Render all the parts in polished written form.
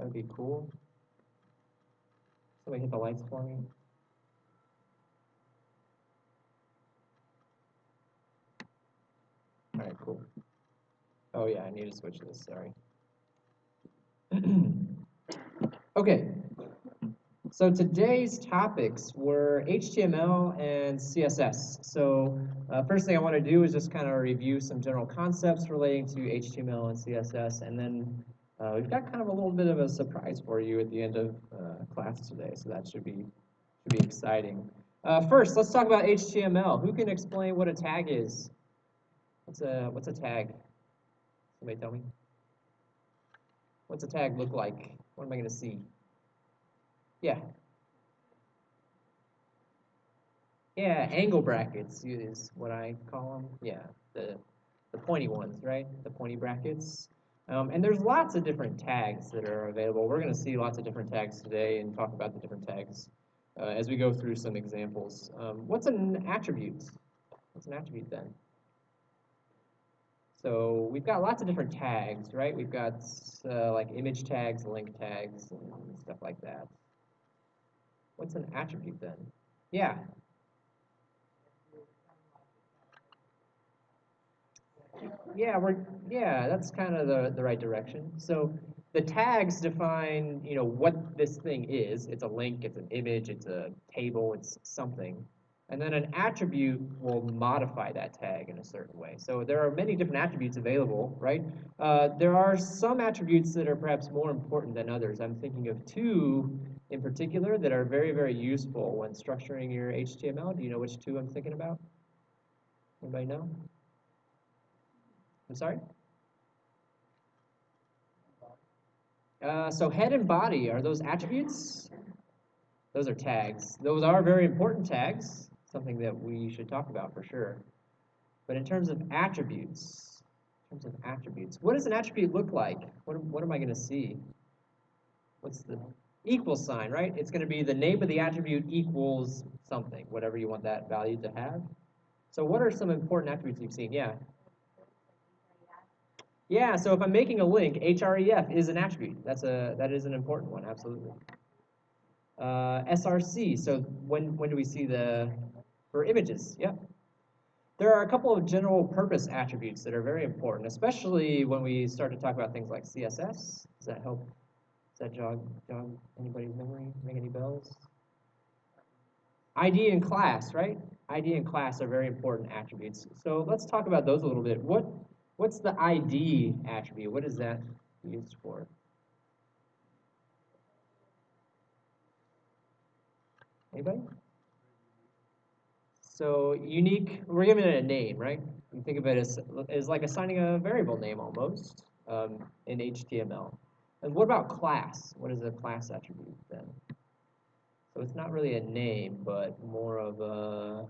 That'd be cool. Somebody hit the lights for me. All right, cool. Oh yeah, I need to switch this, sorry. Okay, so today's topics were HTML and CSS. So first thing I want to do is just kind of review some general concepts relating to HTML and CSS, and then we've got kind of a little bit of a surprise for you at the end of class today, so that should be exciting. First, let's talk about HTML. Who can explain what a tag is? What's a tag? Somebody tell me. What's a tag look like? What am I going to see? Yeah. Yeah, angle brackets is what I call them. Yeah, the pointy ones, right? The pointy brackets. And there's lots of different tags that are available. We're going to see lots of different tags today and talk about the different tags as we go through some examples. What's an attribute? What's an attribute then? So we've got lots of different tags, right? We've got like image tags, link tags, and stuff like that. What's an attribute then? Yeah. Yeah, that's kind of the right direction. So the tags define, what this thing is. It's a link, it's an image, it's a table, it's something. And then an attribute will modify that tag in a certain way. So there are many different attributes available, right? There are some attributes that are perhaps more important than others. I'm thinking of two in particular that are very, very useful when structuring your HTML. Do you know which two I'm thinking about? Anybody know? I'm sorry? So head and body, are those attributes? Those are tags. Those are very important tags, something that we should talk about for sure. But in terms of attributes, what does an attribute look like? What am I going to see? What's the equal sign, right? It's going to be the name of the attribute equals something, whatever you want that value to have. So what are some important attributes you've seen? Yeah. Yeah, so if I'm making a link, href is an attribute. That is an important one, absolutely. SRC, so when do we see for images? Yep. There are a couple of general purpose attributes that are very important, especially when we start to talk about things like CSS. Does that help? Does that jog anybody's memory? Ring any bells? ID and class, right? ID and class are very important attributes. So let's talk about those a little bit. What's the ID attribute? What is that used for? Anybody? So unique, we're giving it a name, right? You think of it as like assigning a variable name almost in HTML. And what about class? What is a class attribute then? So it's not really a name, but more of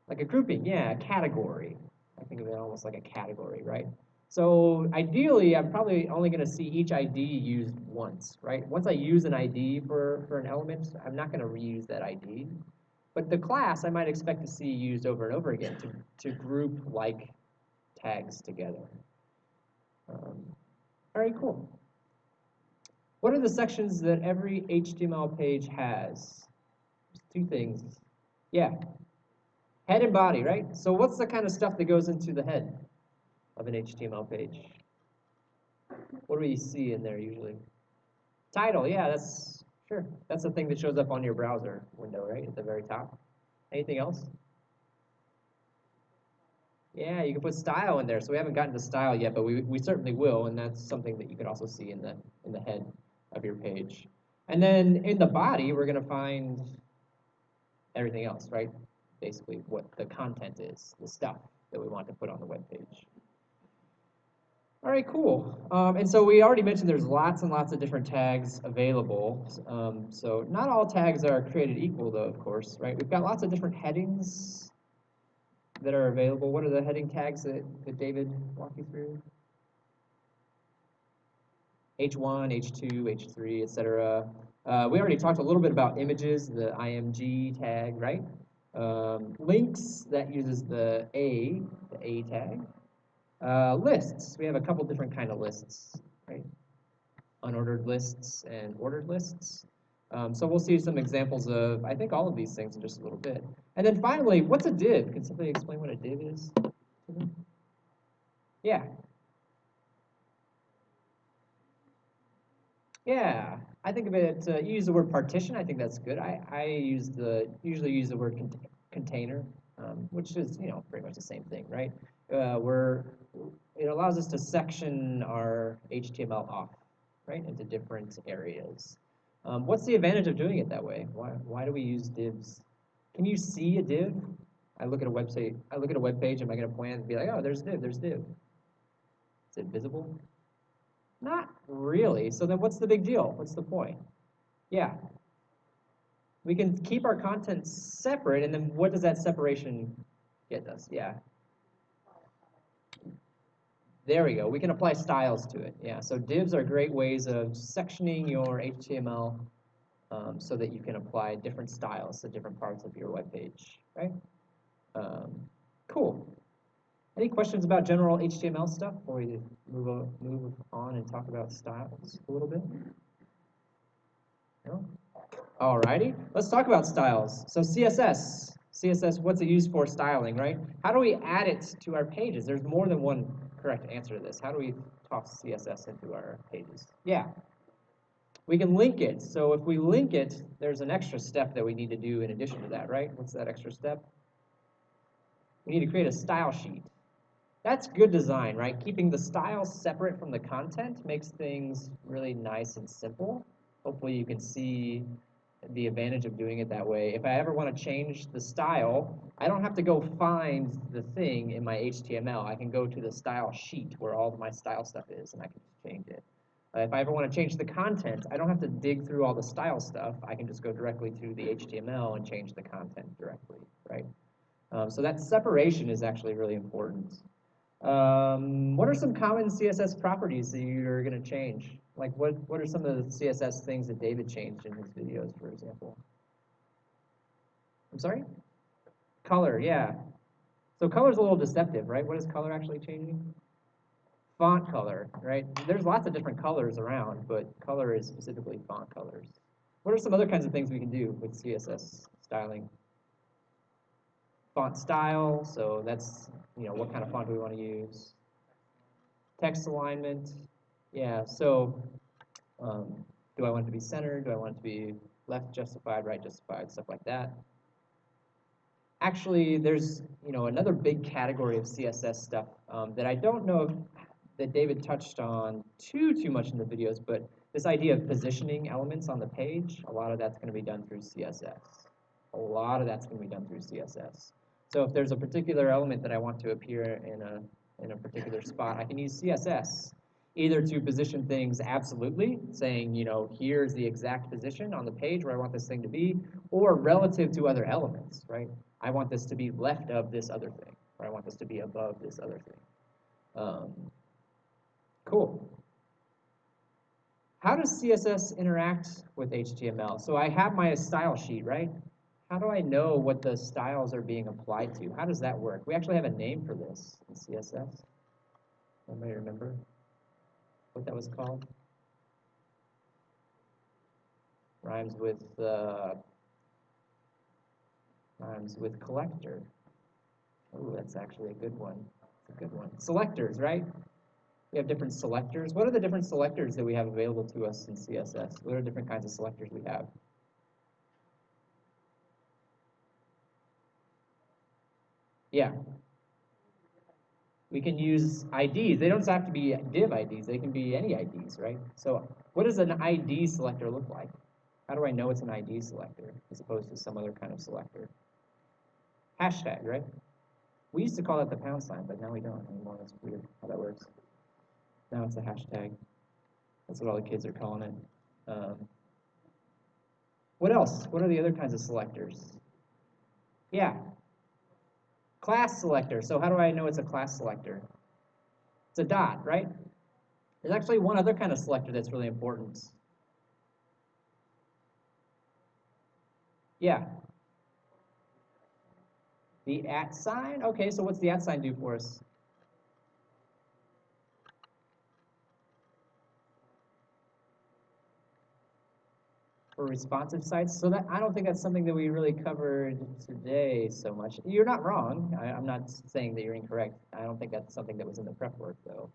like a grouping, yeah, a category. I think of it almost like a category, right? So ideally, I'm probably only going to see each ID used once, right? Once I use an ID for an element, I'm not going to reuse that ID. But the class, I might expect to see used over and over again to group like tags together. All right, cool. What are the sections that every HTML page has? Two things. Yeah. Head and body, right? So what's the kind of stuff that goes into the head of an HTML page? What do we see in there usually? Title, yeah, sure. That's the thing that shows up on your browser window, right, at the very top. Anything else? Yeah, you can put style in there. So we haven't gotten to style yet, but we certainly will, and that's something that you could also see in the head of your page. And then in the body, we're going to find everything else, right? Basically what the content is, the stuff that we want to put on the web page. All right, cool. And so we already mentioned there's lots and lots of different tags available. So not all tags are created equal, though, of course, right? We've got lots of different headings that are available. What are the heading tags that David walked you through? H1, H2, H3, etc. We already talked a little bit about images, the img tag, right? Links, that uses the A tag. Lists, we have a couple different kind of lists, right? unordered lists and ordered lists. So we'll see some examples of, I think, all of these things in just a little bit. And then finally, what's a div? Can somebody explain what a div is? Yeah. Yeah, I think of it, you use the word partition, I think that's good. I usually use the word container, which is, pretty much the same thing, right? It allows us to section our HTML off, right, into different areas. What's the advantage of doing it that way? Why do we use divs? Can you see a div? I look at a website, I look at a web page, am I going to point and be like, oh, there's div, there's div? Is it visible? Not really. So then what's the big deal? What's the point? Yeah. We can keep our content separate, and then what does that separation get us? Yeah. There we go. We can apply styles to it. Yeah. So divs are great ways of sectioning your HTML so that you can apply different styles to different parts of your web page, right? Cool. Any questions about general HTML stuff before we move on and talk about styles a little bit? No? Alrighty, let's talk about styles. So CSS, what's it used for? Styling, right? How do we add it to our pages? There's more than one correct answer to this. How do we toss CSS into our pages? Yeah, we can link it. So if we link it, there's an extra step that we need to do in addition to that, right? What's that extra step? We need to create a style sheet. That's good design, right? Keeping the styles separate from the content makes things really nice and simple. Hopefully you can see the advantage of doing it that way. If I ever want to change the style, I don't have to go find the thing in my HTML. I can go to the style sheet where all of my style stuff is, and I can just change it. If I ever want to change the content, I don't have to dig through all the style stuff. I can just go directly through the HTML and change the content directly, right? So that separation is actually really important. What are some common CSS properties that you're going to change? Like what are some of the CSS things that David changed in his videos, for example? I'm sorry? Color, yeah. So color's a little deceptive, right? What is color actually changing? Font color, right? There's lots of different colors around, but color is specifically font colors. What are some other kinds of things we can do with CSS styling? Font style, so that's, what kind of font do we want to use? Text alignment, yeah, so do I want it to be centered? Do I want it to be left justified, right justified, stuff like that? Actually, there's, another big category of CSS stuff that I don't know that David touched on too much in the videos, but this idea of positioning elements on the page, a lot of that's going to be done through CSS. A lot of that's going to be done through CSS. So if there's a particular element that I want to appear in a particular spot, I can use CSS either to position things absolutely, saying, here's the exact position on the page where I want this thing to be, or relative to other elements, right? I want this to be left of this other thing, or I want this to be above this other thing. Cool. How does CSS interact with HTML? So I have my style sheet, right? How do I know what the styles are being applied to? How does that work? We actually have a name for this in CSS. Anybody remember what that was called? Rhymes with collector. Oh, that's actually a good one. It's a good one. Selectors, right? We have different selectors. What are the different selectors that we have available to us in CSS? What are different kinds of selectors we have? Yeah. We can use IDs. They don't have to be div IDs. They can be any IDs, right? So what does an ID selector look like? How do I know it's an ID selector as opposed to some other kind of selector? Hashtag, right? We used to call it the pound sign, but now we don't anymore. That's weird how that works. Now it's a hashtag. That's what all the kids are calling it. What else? What are the other kinds of selectors? Yeah. Class selector. So how do I know it's a class selector? It's a dot, right? There's actually one other kind of selector that's really important. Yeah. The @ sign? Okay, so what's the @ sign do for us? for responsive sites. So that I don't think that's something that we really covered today so much. You're not wrong. I'm not saying that you're incorrect. I don't think that's something that was in the prep work, though.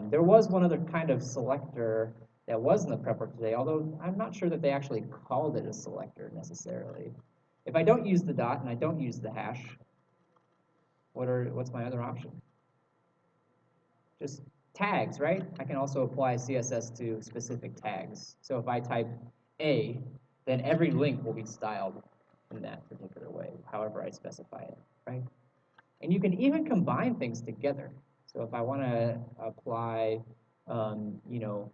There was one other kind of selector that was in the prep work today, although I'm not sure that they actually called it a selector necessarily. If I don't use the dot and I don't use the hash, what's my other option? Just tags, right? I can also apply CSS to specific tags. So if I type A, then every link will be styled in that particular way, however I specify it, right? And you can even combine things together. So if I want to apply, you know,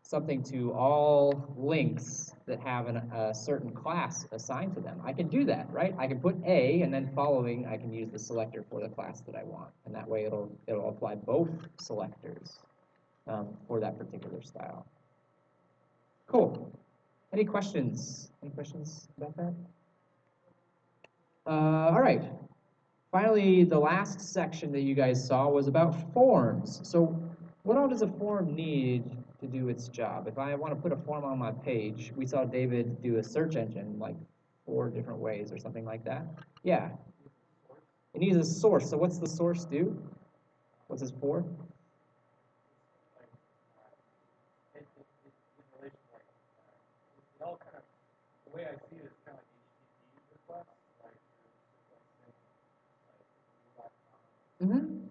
something to all links that have a certain class assigned to them, I can do that, right? I can put A, and then following, I can use the selector for the class that I want. And that way it'll apply both selectors for that particular style. Cool. Any questions? Any questions about that? All right. Finally, the last section that you guys saw was about forms. So what all does a form need to do its job? If I want to put a form on my page, we saw David do a search engine like 4 different ways or something like that. Yeah. It needs a source. So what's the source do? What's this for? The way I see it is kind of like HTTP requests, like Mm-hmm.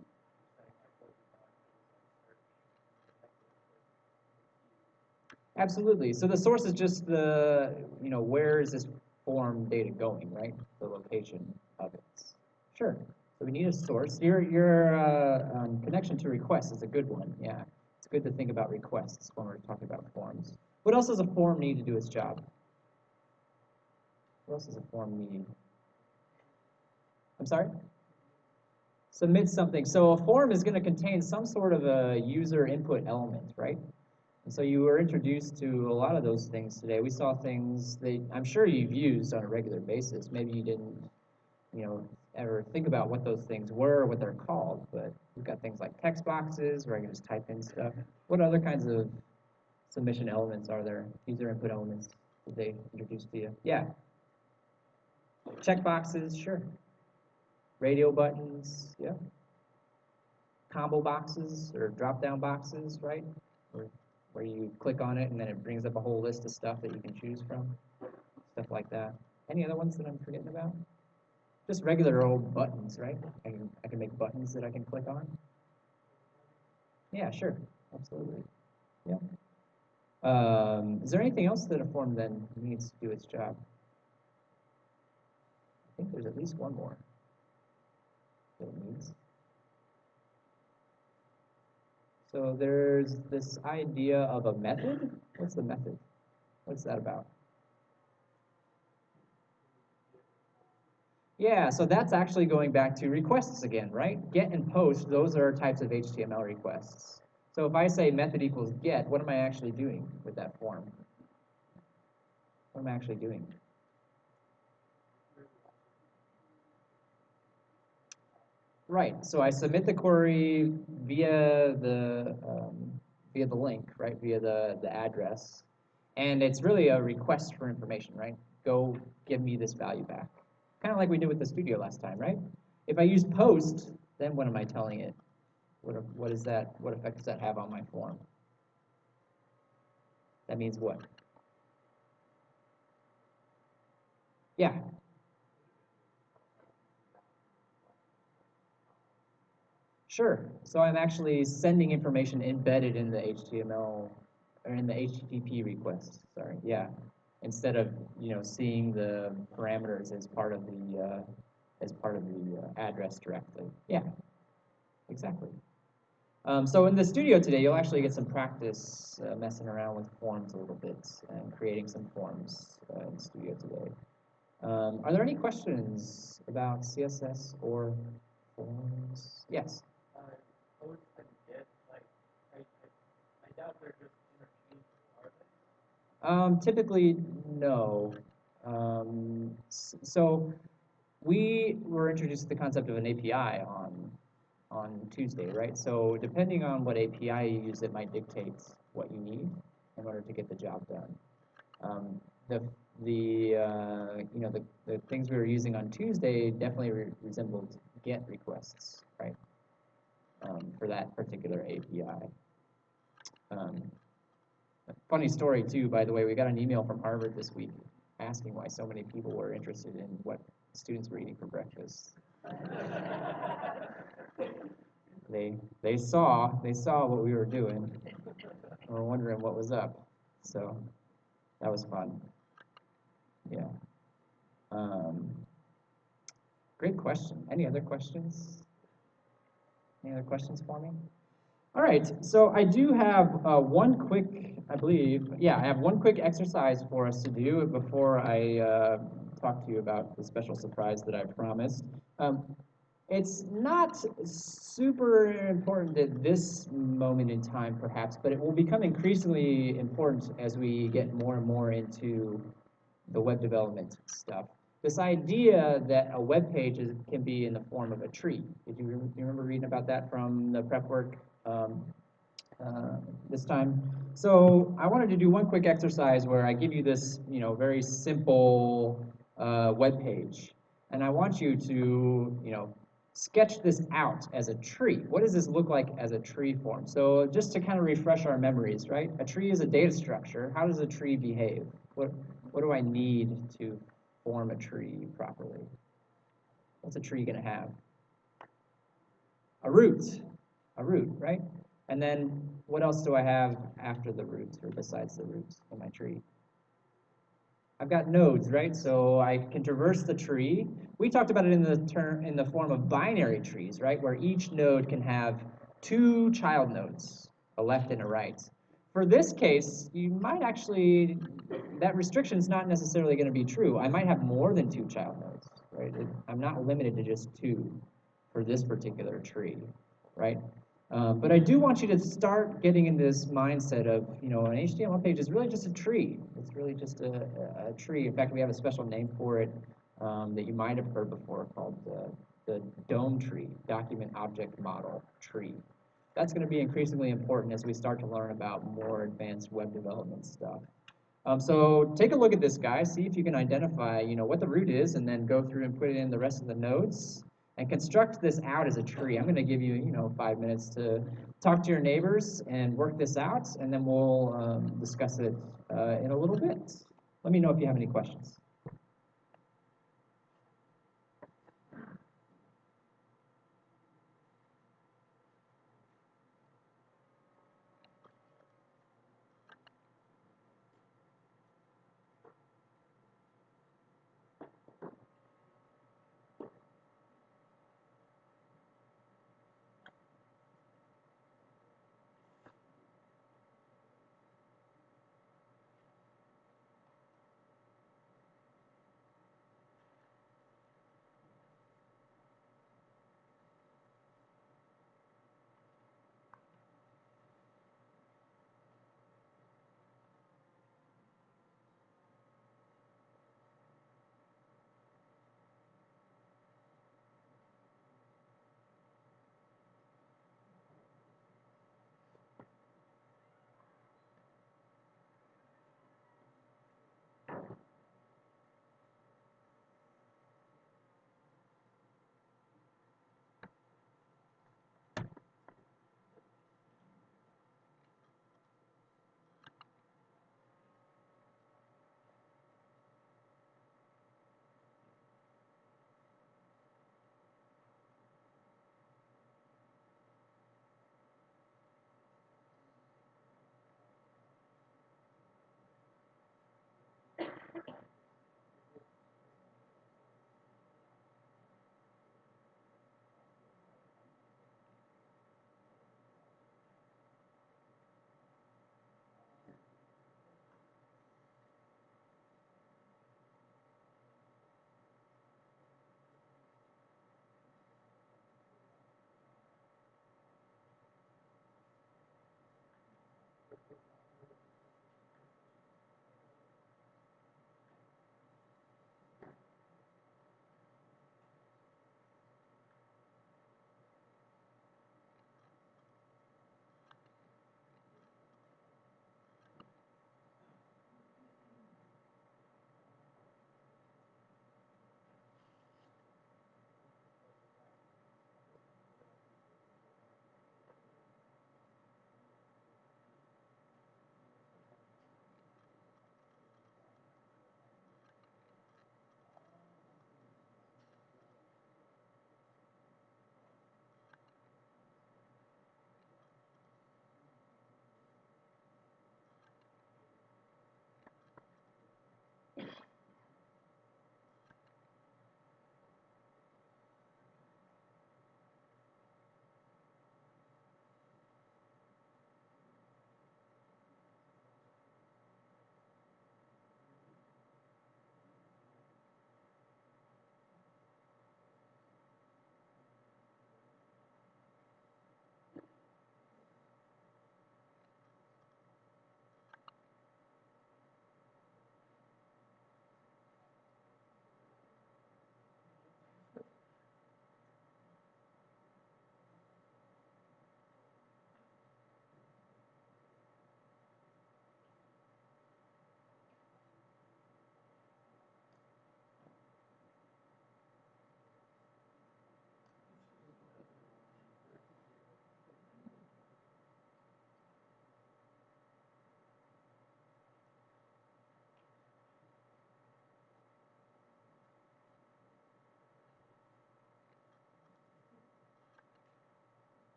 Absolutely. So the source is just the, you know, where is this form data going, right? The location of it. Sure. So we need a source. Your connection to requests is a good one. Yeah. It's good to think about requests when we're talking about forms. What else does a form need to do its job? What else does a form need? I'm sorry? Submit something. So a form is going to contain some sort of a user input element, right? And so you were introduced to a lot of those things today. We saw things that I'm sure you've used on a regular basis. Maybe you didn't, you know, ever think about what those things were or what they're called, but we've got things like text boxes where I can just type in stuff. What other kinds of submission elements are there? User input elements that they introduced to you? Yeah. Check boxes, sure. Radio buttons, yeah. Combo boxes or drop-down boxes, right? Where you click on it and then it brings up a whole list of stuff that you can choose from. Stuff like that. Any other ones that I'm forgetting about? Just regular old buttons, right? I can make buttons that I can click on. Yeah, sure. Absolutely. Yeah. Is there anything else that a form then needs to do its job? I think there's at least one more that it needs. So there's this idea of a method. What's the method? What's that about? Yeah, so that's actually going back to requests again, right? Get and post, those are types of HTML requests. So if I say method equals get, what am I actually doing with that form? What am I actually doing? Right, so I submit the query via the link, right, via the address, and it's really a request for information, right? Go give me this value back. Kind of like we did with the studio last time, right? If I use post, then what am I telling it? What is that? What effect does that have on my form? That means what? Yeah. Sure. So I'm actually sending information embedded in the HTML or in the HTTP request. Sorry. Yeah. Instead of, you know, seeing the parameters as part of the address directly. Yeah. Exactly. So in the studio today, you'll actually get some practice messing around with forms a little bit and creating some forms in the studio today. Are there any questions about CSS or forms? Yes. post and get, like, I doubt they're just interchangeable, are they? Typically, no. So we were introduced to the concept of an API on Tuesday, right? So depending on what API you use, it might dictate what you need in order to get the job done. The things we were using on Tuesday definitely resembled GET requests, right? For that particular API. Funny story too, by the way, we got an email from Harvard this week asking why so many people were interested in what students were eating for breakfast. They saw what we were doing and were wondering what was up. So that was fun. Yeah. Great question. Any other questions? Any other questions for me? All right, so I do have one quick, I have one quick exercise for us to do before I talk to you about the special surprise that I promised. It's not super important at this moment in time, perhaps, but it will become increasingly important as we get more and more into the web development stuff. This idea that a web page can be in the form of a tree. Do you remember reading about that from the prep work this time? So I wanted to do one quick exercise where I give you this, very simple web page, and I want you to, sketch this out as a tree. What does this look like as a tree form? So just to kind of refresh our memories, right? A tree is a data structure. How does a tree behave? What do I need to form a tree properly? What's a tree going to have? A root, right? And then what else do I have after the root or besides the root in my tree? I've got nodes, right? So I can traverse the tree. We talked about it in the form of binary trees, right? Where each node can have two child nodes, a left and a right. For this case, you might actually, that restriction is not necessarily going to be true. I might have more than two child nodes, right? I'm not limited to just two for this particular tree, right? But I do want you to start getting in this mindset of, an HTML page is really just a tree. It's really just a tree. In fact, we have a special name for it that you might have heard before called the DOM tree, Document Object Model tree. That's going to be increasingly important as we start to learn about more advanced web development stuff. So take a look at this guy, see if you can identify, what the root is, and then go through and put in the rest of the nodes. And construct this out as a tree. I'm going to give you, 5 minutes to talk to your neighbors and work this out, and then we'll discuss it in a little bit. Let me know if you have any questions.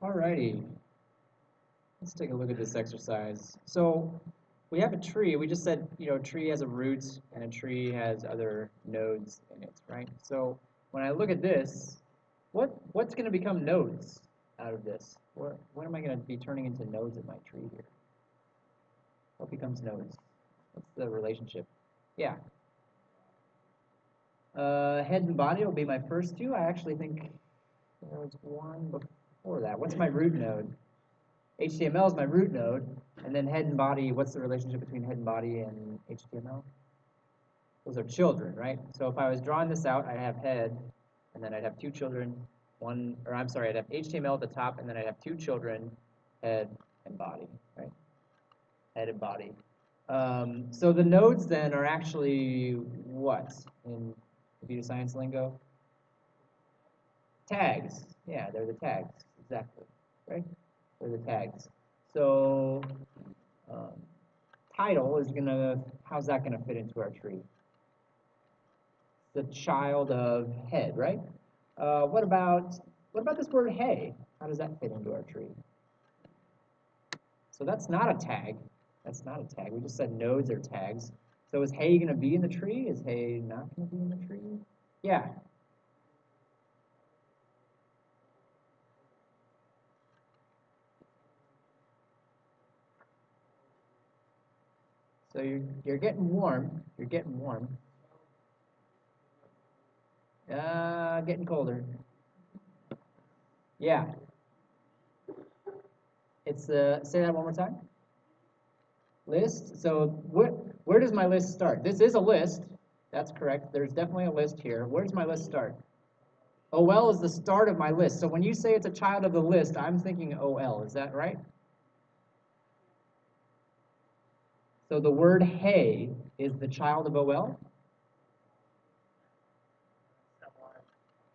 Alrighty. Let's take a look at this exercise. So we have a tree. We just said, a tree has a root and a tree has other nodes in it, right? So when I look at this, what's going to become nodes out of this? What am I going to be turning into nodes in my tree here? What becomes nodes? What's the relationship? Yeah. Head and body will be my first two. I actually think there was one before that. What's my root node? HTML is my root node, and then head and body, what's the relationship between head and body and HTML? Those are children, right? So if I was drawing this out, I'd have head, and then I'd have two children, I'd have HTML at the top, and then I'd have two children, head and body, right? Head and body. So the nodes then are actually what in computer science lingo? Tags. Yeah, they're the tags, exactly, right? They're the tags. So title is how's that gonna fit into our tree? The child of head, right? What about this word hey? How does that fit into our tree? So that's not a tag. That's not a tag. We just said nodes are tags. So is hey gonna be in the tree? Is hey not gonna be in the tree? Yeah. So you're getting warm. You're getting warm. Getting colder. Yeah. It's say that one more time. List. So where does my list start? This is a list. That's correct. There's definitely a list here. Where does my list start? OL is the start of my list. So when you say it's a child of the list, I'm thinking OL. Is that right? So the word hey is the child of OL?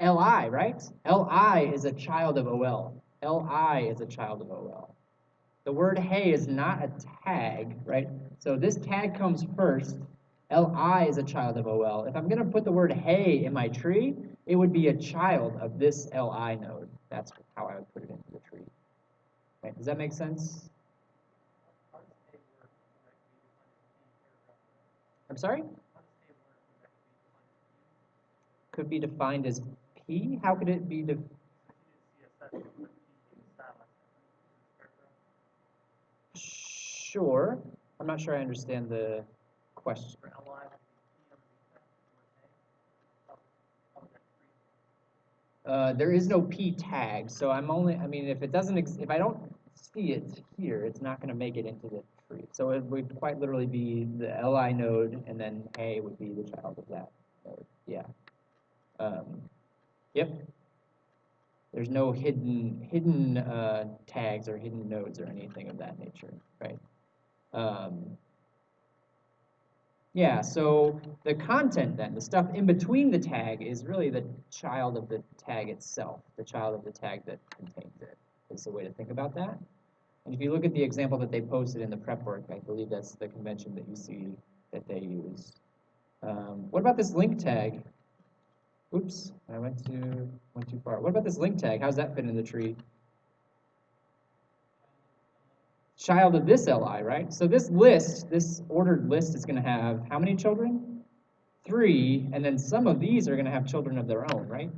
LI, right? LI is a child of OL. LI is a child of OL. The word hey is not a tag, right? So this tag comes first. LI is a child of OL. If I'm going to put the word hey in my tree, it would be a child of this LI node. That's how I would put it into the tree. Right? Does that make sense? I'm sorry? Could be defined as P? How could it be defined? Sure. I'm not sure I understand the question. There is no P tag, so if I don't see it here, it's not going to make it into the tree. So it would quite literally be the LI node, and then hey would be the child of that node. Yeah. Yep. There's no hidden tags or hidden nodes or anything of that nature, right? Yeah, so the content then, the stuff in between the tag is really the child of the tag itself, the child of the tag that contains it, is the way to think about that. And if you look at the example that they posted in the prep work, I believe that's the convention that you see that they use. What about this link tag? Oops, I went too far. What about this link tag? How does that fit in the tree? Child of this LI, right? So this list, this ordered list is going to have how many children? 3, and then some of these are going to have children of their own, right?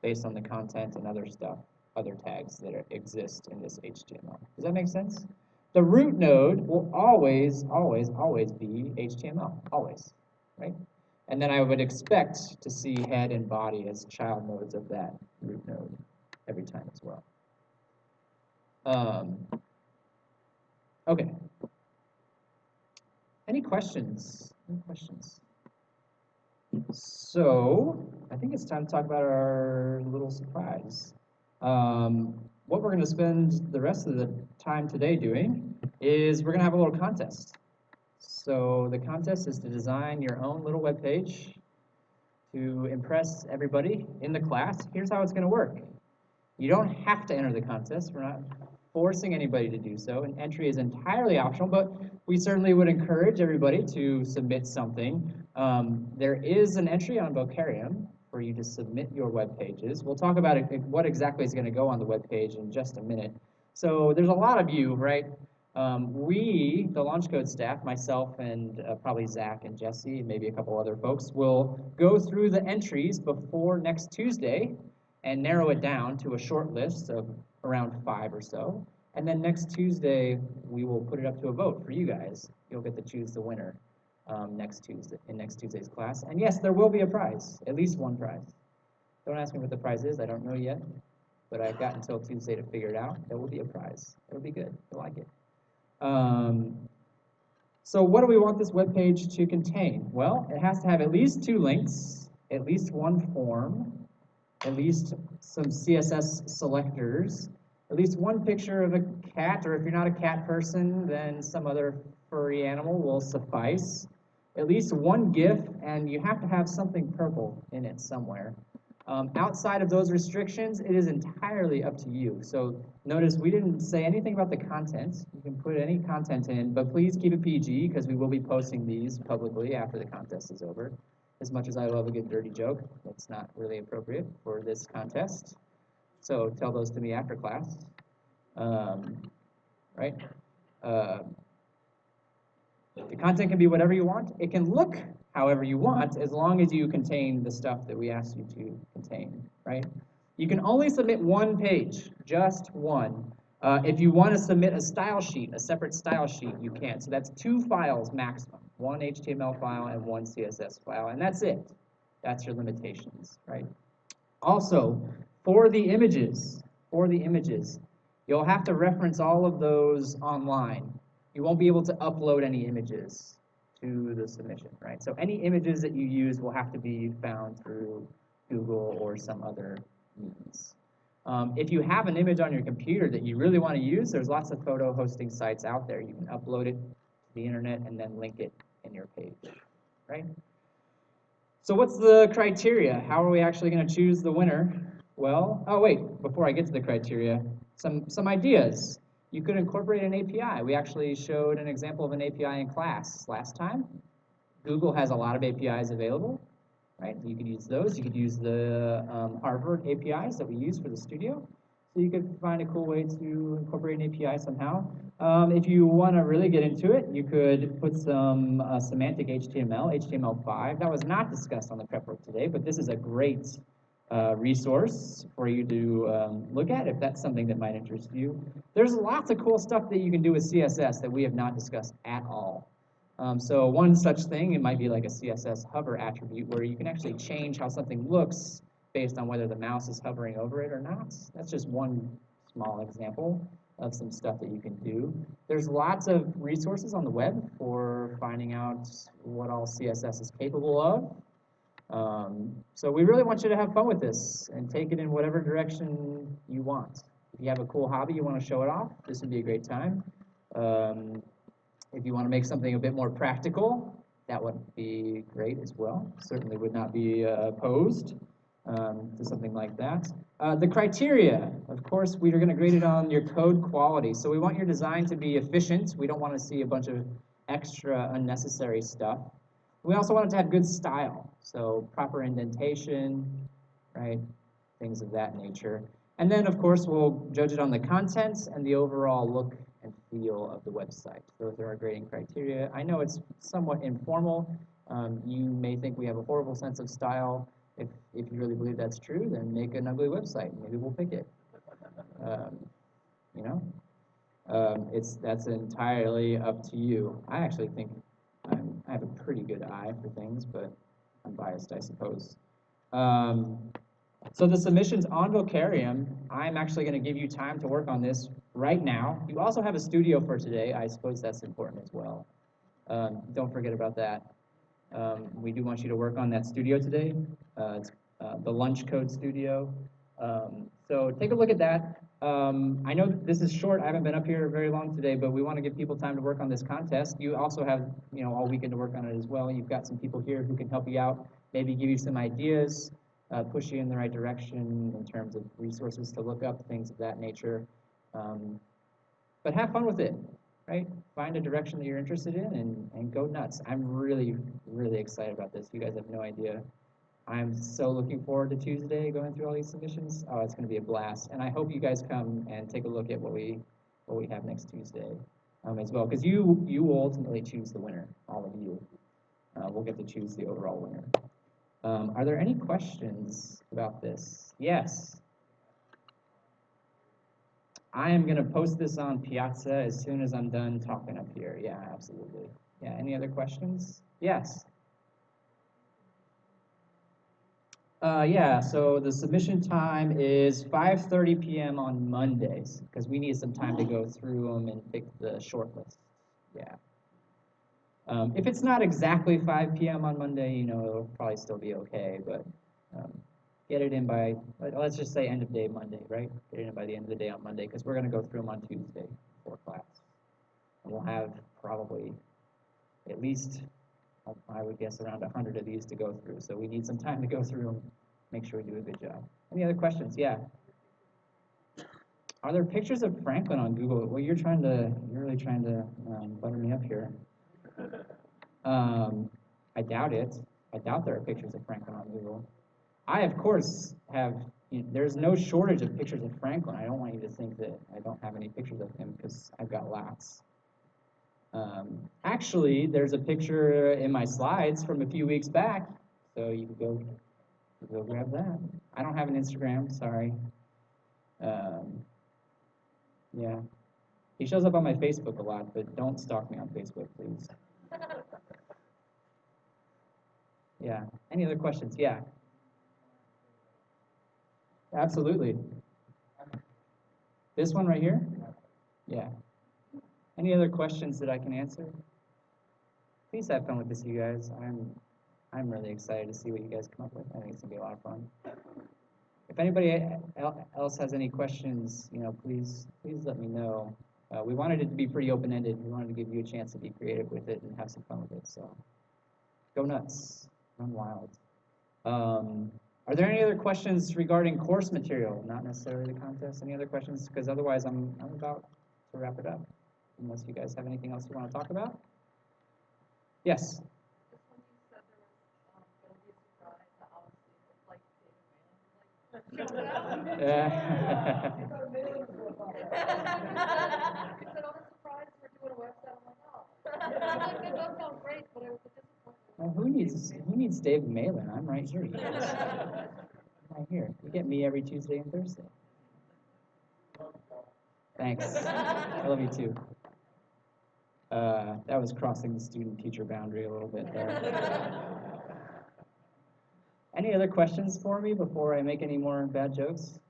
Based on the content and other stuff, other tags that exist in this HTML. Does that make sense? The root node will always, always, always be HTML, always, right? And then I would expect to see head and body as child nodes of that root node every time as well. Okay. Any questions? Any questions? So I think it's time to talk about our little surprise. What we're going to spend the rest of the time today doing is we're going to have a little contest. So the contest is to design your own little web page to impress everybody in the class. Here's how it's going to work. You don't have to enter the contest. We're not forcing anybody to do so. An entry is entirely optional, but we certainly would encourage everybody to submit something. There is an entry on Vocarium for you to submit your web pages. We'll talk about what exactly is going to go on the web page in just a minute. So there's a lot of you, right? We, the LaunchCode staff, myself and probably Zach and Jesse, and maybe a couple other folks, will go through the entries before next Tuesday and narrow it down to a short list of around 5 or so. And then next Tuesday, we will put it up to a vote for you guys. You'll get to choose the winner next Tuesday's class. And yes, there will be a prize, at least one prize. Don't ask me what the prize is, I don't know yet, but I've got until Tuesday to figure it out. There will be a prize. It'll be good, you'll like it. So what do we want this web page to contain? Well, it has to have at least 2 links, at least 1 form, at least some CSS selectors, at least 1 picture of a cat, or if you're not a cat person, then some other furry animal will suffice. At least 1 GIF, and you have to have something purple in it somewhere. Outside of those restrictions, it is entirely up to you. So notice we didn't say anything about the content. You can put any content in, but please keep it PG because we will be posting these publicly after the contest is over. As much as I love a good dirty joke, it's not really appropriate for this contest. So tell those to me after class, right? The content can be whatever you want. It can look however you want, as long as you contain the stuff that we asked you to contain, right? You can only submit 1 page, just 1. If you want to submit a style sheet, a separate style sheet, you can. So that's 2 files maximum, 1 HTML file and 1 CSS file, and that's it. That's your limitations, right? Also, for the images, you'll have to reference all of those online. You won't be able to upload any images to the submission, right? So any images that you use will have to be found through Google or some other means. If you have an image on your computer that you really want to use, there's lots of photo hosting sites out there. You can upload it to the internet and then link it in your page, right? So what's the criteria? How are we actually going to choose the winner? Well, oh wait, before I get to the criteria, some ideas. You could incorporate an API. We actually showed an example of an API in class last time. Google has a lot of APIs available, right? You could use those. You could use the Harvard APIs that we use for the studio. So you could find a cool way to incorporate an API somehow. If you want to really get into it, you could put some semantic HTML, HTML5. That was not discussed on the prep work today, but this is a great resource for you to look at if that's something that might interest you. There's lots of cool stuff that you can do with CSS that we have not discussed at all. So one such thing, it might be like a CSS hover attribute where you can actually change how something looks based on whether the mouse is hovering over it or not. That's just one small example of some stuff that you can do. There's lots of resources on the web for finding out what all CSS is capable of. So we really want you to have fun with this and take it in whatever direction you want. If you have a cool hobby you want to show it off, this would be a great time. If you want to make something a bit more practical, that would be great as well. Certainly would not be opposed to something like that. The criteria, of course, we are going to grade it on your code quality. So we want your design to be efficient. We don't want to see a bunch of extra unnecessary stuff. We also want it to have good style, so proper indentation, right? Things of that nature. And then, of course, we'll judge it on the contents and the overall look and feel of the website. Those are our grading criteria. I know it's somewhat informal. You may think we have a horrible sense of style. If you really believe that's true, then make an ugly website. Maybe we'll pick it. You know, that's entirely up to you. I actually think I have a pretty good eye for things, but I'm biased, I suppose. So the submissions on Vocarium, I'm actually going to give you time to work on this right now. You also have a studio for today. I suppose that's important as well. Don't forget about that. We do want you to work on that studio today. It's the LaunchCode's studio. So take a look at that. I know this is short. I haven't been up here very long today, but we want to give people time to work on this contest. You also have, all weekend to work on it as well. You've got some people here who can help you out, maybe give you some ideas, push you in the right direction in terms of resources to look up, things of that nature. But have fun with it, right? Find a direction that you're interested in and go nuts. I'm really, really excited about this. You guys have no idea I'm so looking forward to Tuesday going through all these submissions. Oh, it's going to be a blast. And I hope you guys come and take a look at what we have next Tuesday as well, because you will ultimately choose the winner, all of you. We'll get to choose the overall winner. Are there any questions about this? Yes. I am going to post this on Piazza as soon as I'm done talking up here. Yeah, absolutely. Yeah, any other questions? Yes. Yeah, so the submission time is 5:30 p.m. on Mondays, because we need some time to go through them and pick the short list. Yeah. If it's not exactly 5 p.m. on Monday, you know, it'll probably still be okay, but get it in by, let's just say end of day Monday, right? Get it in by the end of the day on Monday, because we're going to go through them on Tuesday before class. And we'll have probably at least, I would guess, around 100 of these to go through. So we need some time to go through them, make sure we do a good job. Any other questions? Yeah. Are there pictures of Franklin on Google? Well, you're really trying to butter me up here. I doubt it. I doubt there are pictures of Franklin on Google. I, of course, have, there's no shortage of pictures of Franklin. I don't want you to think that I don't have any pictures of him, because I've got lots. Actually, there's a picture in my slides from a few weeks back, so you can go grab that. I don't have an Instagram, sorry. Yeah. He shows up on my Facebook a lot, but don't stalk me on Facebook, please. Yeah. Any other questions? Yeah. Absolutely. This one right here? Yeah. Any other questions that I can answer? Please have fun with this, you guys. I'm really excited to see what you guys come up with. I think it's gonna be a lot of fun. If anybody else has any questions, please let me know. We wanted it to be pretty open-ended. We wanted to give you a chance to be creative with it and have some fun with it. So go nuts, run wild. Are there any other questions regarding course material? Not necessarily the contest. Any other questions? Because otherwise, I'm about to wrap it up. Unless you guys have anything else you want to talk about? Yes. Yeah. Well, who needs David Malin? I'm right here, you guys. I'm right here. You get me every Tuesday and Thursday. Thanks. I love you too. That was crossing the student-teacher boundary a little bit there. Any other questions for me before I make any more bad jokes?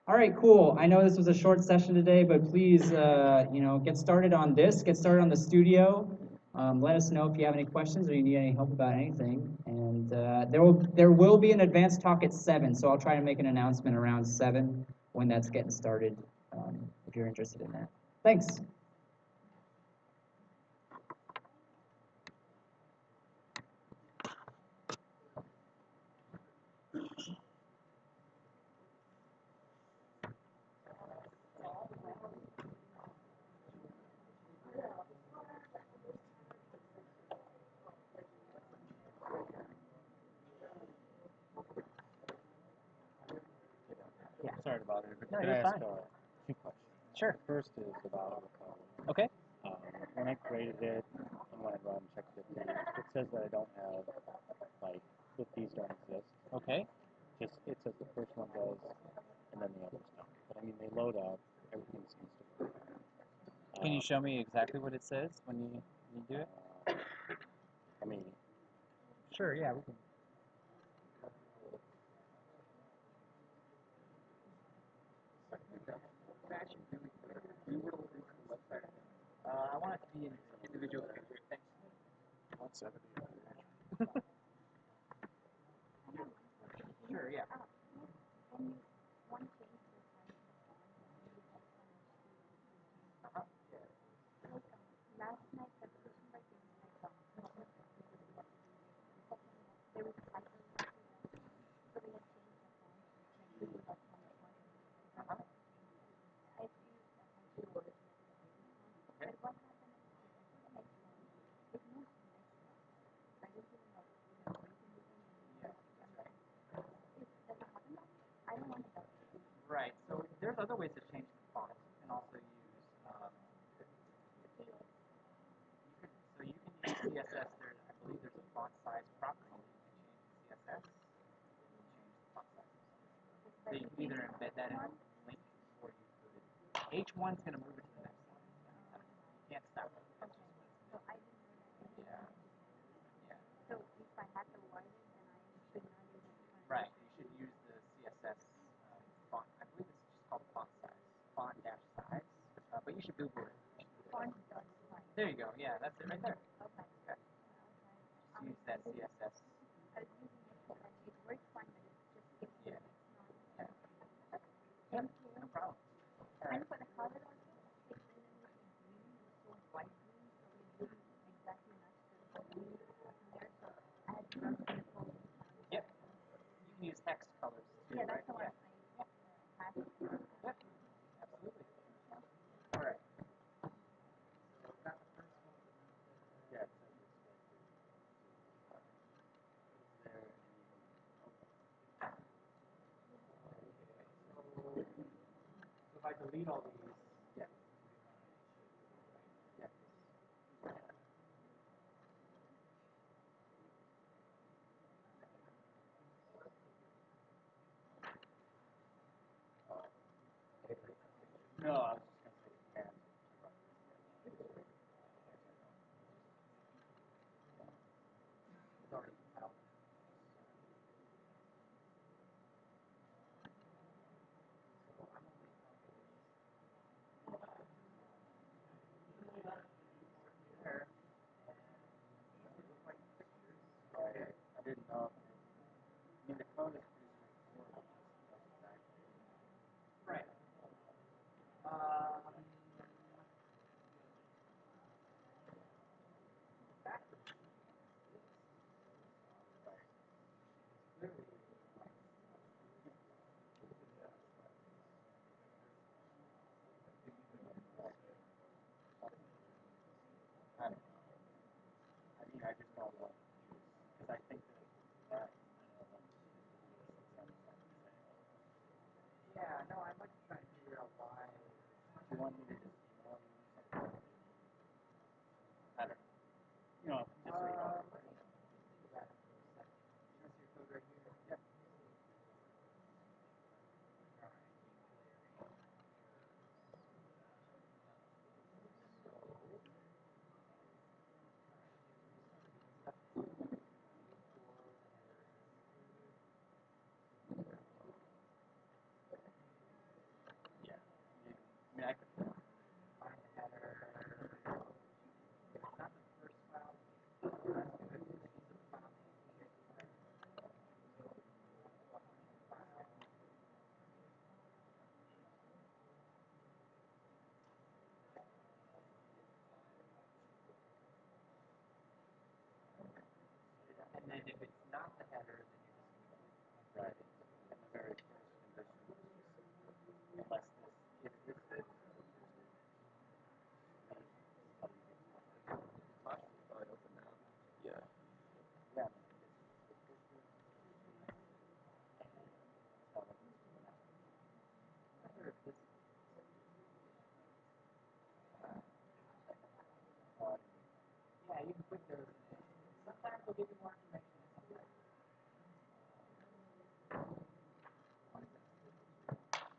All right, cool. I know this was a short session today, but please, get started on this. Get started on the studio. Let us know if you have any questions or you need any help about anything. And there will be an advanced talk at 7, so I'll try to make an announcement around 7 when that's getting started, if you're interested in that. Thanks. Yeah. Sorry about it. No, Can you're I ask fine. two questions? Sure. First is about Okay. when I created it and when I run check50, it says that I don't have, like, if these don't exist. Okay. Just, it says the first one does, and then the others don't. But I mean, they load up, everything seems to work. Can you show me exactly what it says when you do it? I mean, Sure, yeah, we can. I want it to be an individual picture. Thanks. 170. Sure, yeah. So you can either embed that in a link or you could. H1's going to move it to the next line. You can't stop it. That's just what it's meant. Yeah. Yeah. So if I had to write it, then I should not use it. Right. You should use the CSS font. I believe it's just called font size. Font dash size. But you should Google it. Font dot size. There you go. Yeah, that's it right there. Okay. Okay. Just use that CSS. I was using it and it works fine, but it's just it's Yeah. not. Yeah. Thank you. No problem. All And right. for the color also, it's randomly green, so bright green, so it wouldn't exactly match the green there. So add some purple. Yep. You can use hex colors too, Yeah, right? that's the one Yeah. I have. Yep. Absolutely. All right. So got the first one. Yeah, it says it's selected. Is there any? So if I delete all these, Yeah. it should go right. Yeah. No, I was just gonna say you can to run this. It's already out. So I'm only there. And it looks like pictures. Right. I didn't know. I mean, the code is pretty straightforward. It just does exactly. Right. Backwards. Right. Clearly. I don't know. I mean, I just don't want to use because I think that that I don't want to use since I'm saying. Yeah, no, I'd like to try and figure out why. Do you want me to just email you something? I don't know. You know, just so you don't. Think about it for a second. You want to see your code right here? Yeah. Yeah. I mean, I could. Find the header. It's not the first file. That's good. It's the file name here. So, I'll find the file. And then if it's not the header, then you're just going to Right. And the very first condition is just unless this, if this is how do you get to it? Flash is probably open now. Yeah. Yeah, I mean, I guess this is tell them this is now. I wonder if this Uh, yeah, you can put those in. Sometimes they'll give you more information, sometimes.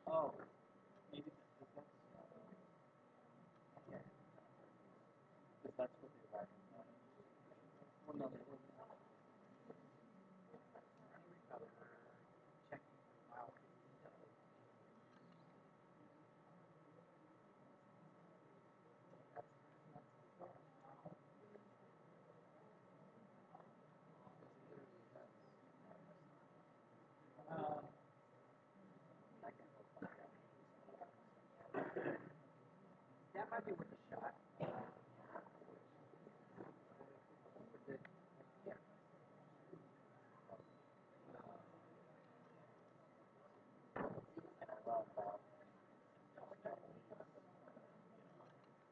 oh, maybe that's Yeah. because that's what they write. Well, no, they don't. Running recover, checking for file details. I can go find out. That might be worth a shot. With it, yeah. And I run about and just don't leave,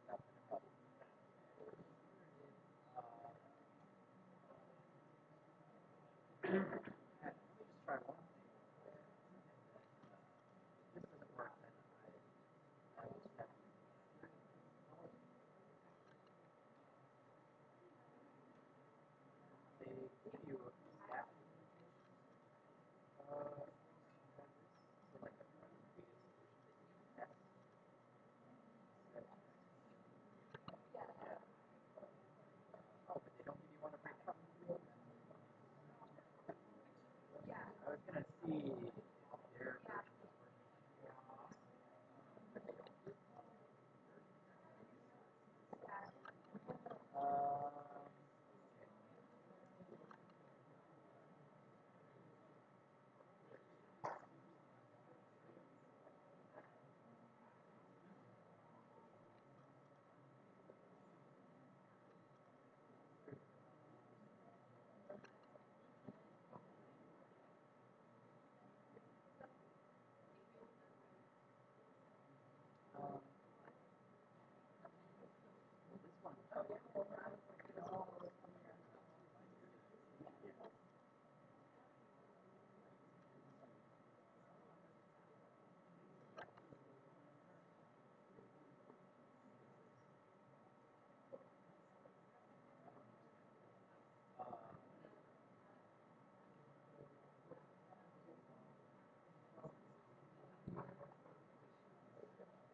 nothing about it. Let me just try one thing. If this doesn't work, then I will just have to. They give you a staff. So to see if their version is working.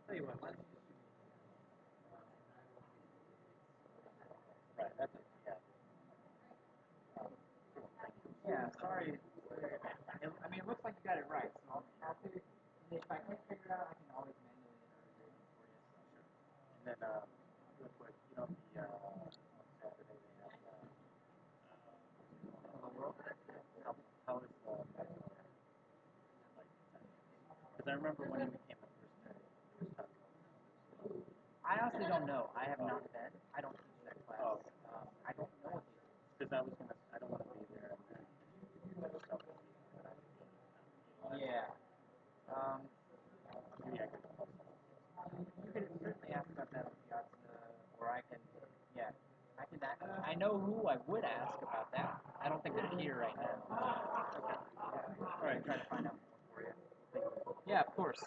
Tell you what, why don't you just right, that's it, yeah. Cool, thank you. Yeah, sorry. I mean, it looks like you got it right, so I'm happy. If I can't figure it out, I can always manually enter it in for you. So. Sure. And then, real quick, you know, on Saturday they have how is the metro like attendance? Because I remember when we came the first day, there was talk about I honestly don't know. I have not been. I don't teach that class. oh, I don't know what they do. because I don't want to be there and then stuff with people and I have to be on. Yeah. Maybe I could help someone. You could certainly ask about that on Piazza, or I can, yeah, I know who I would ask about that. I don't think they're here right now. Okay. All right, try to find out more for you. Yeah, of course.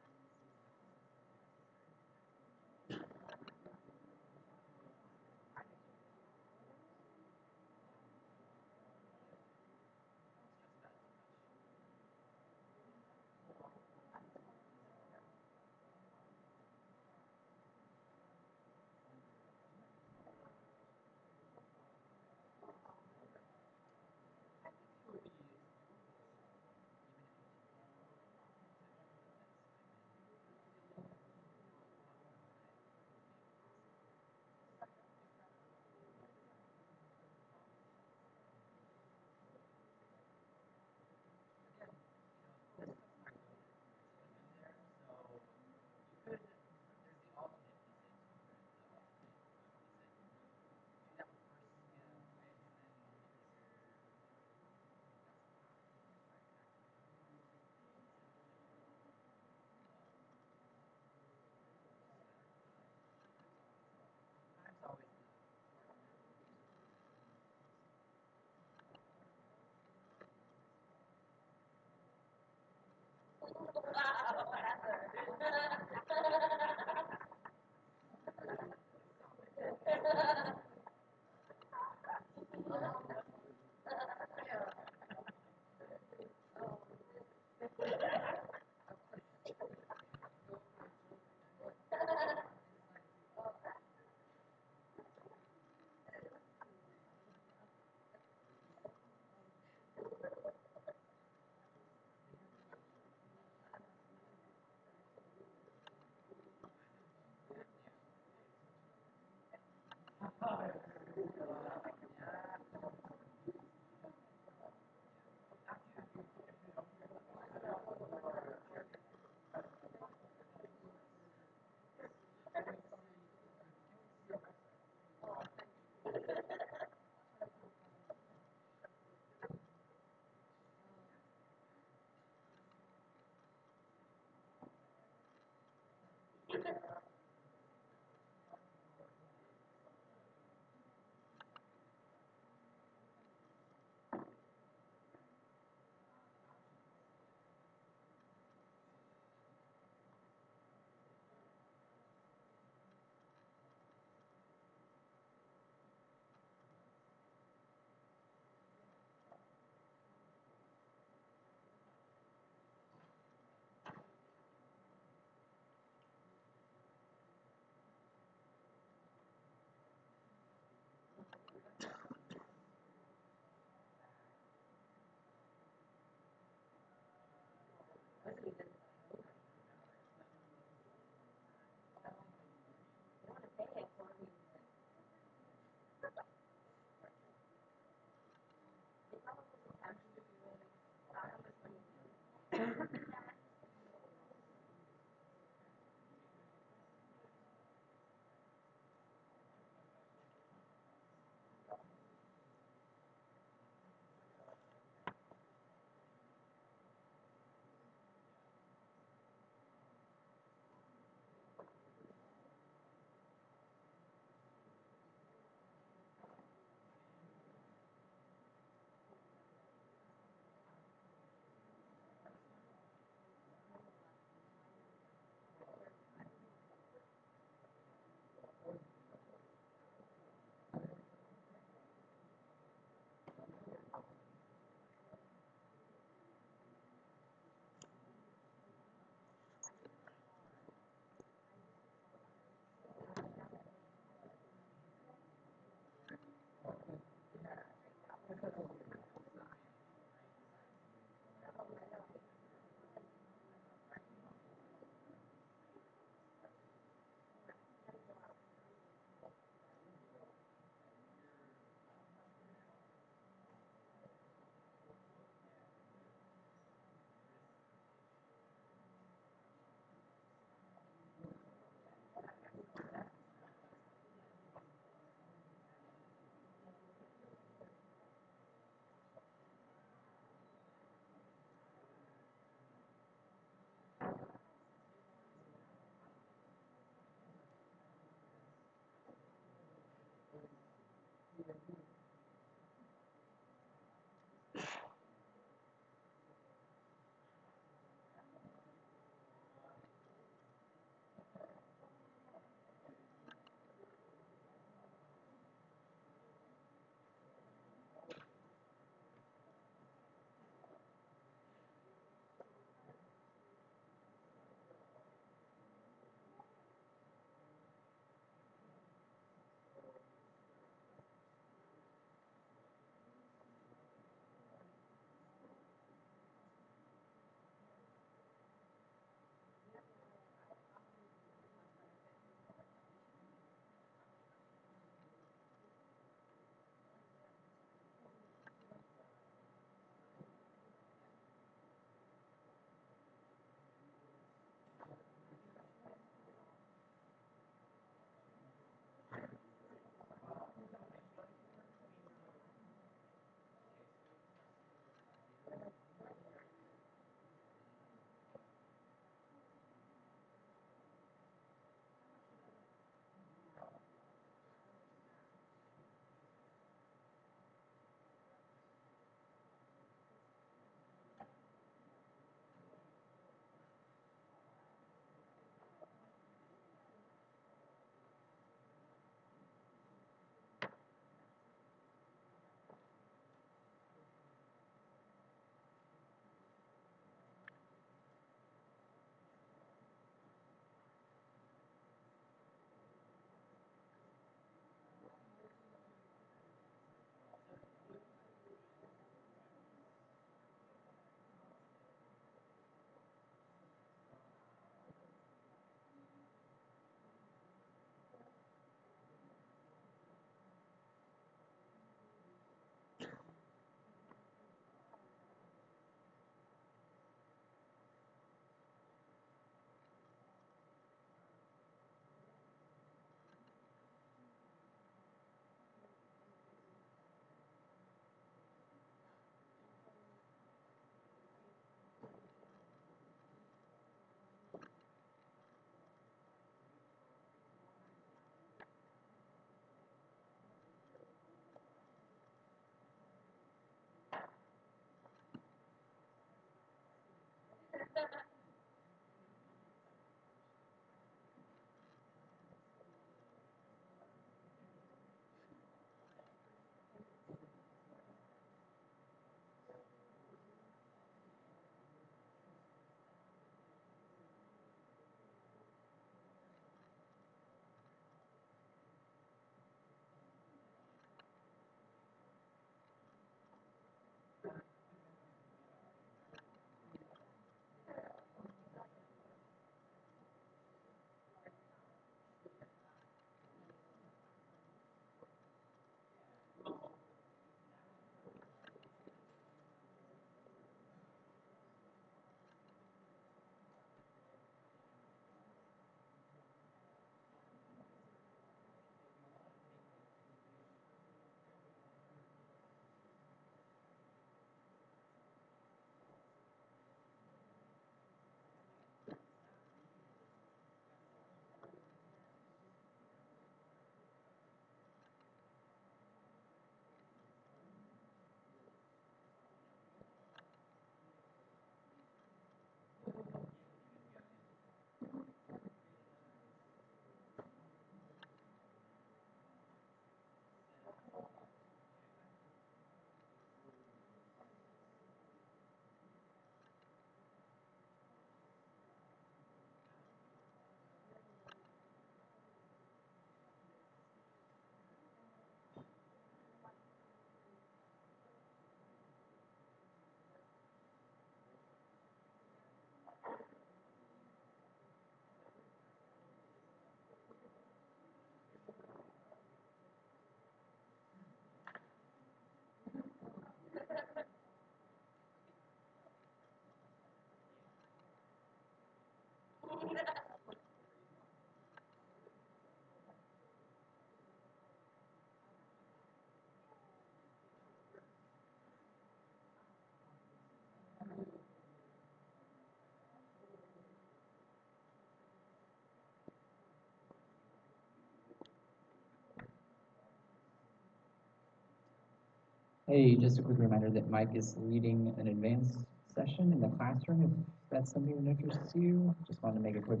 Hey, just a quick reminder that Mike is leading an advanced session in the classroom. If that's something that interests you, just wanted to make a quick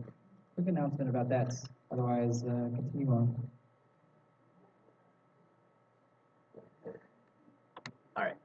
announcement about that. Otherwise, continue on. All right.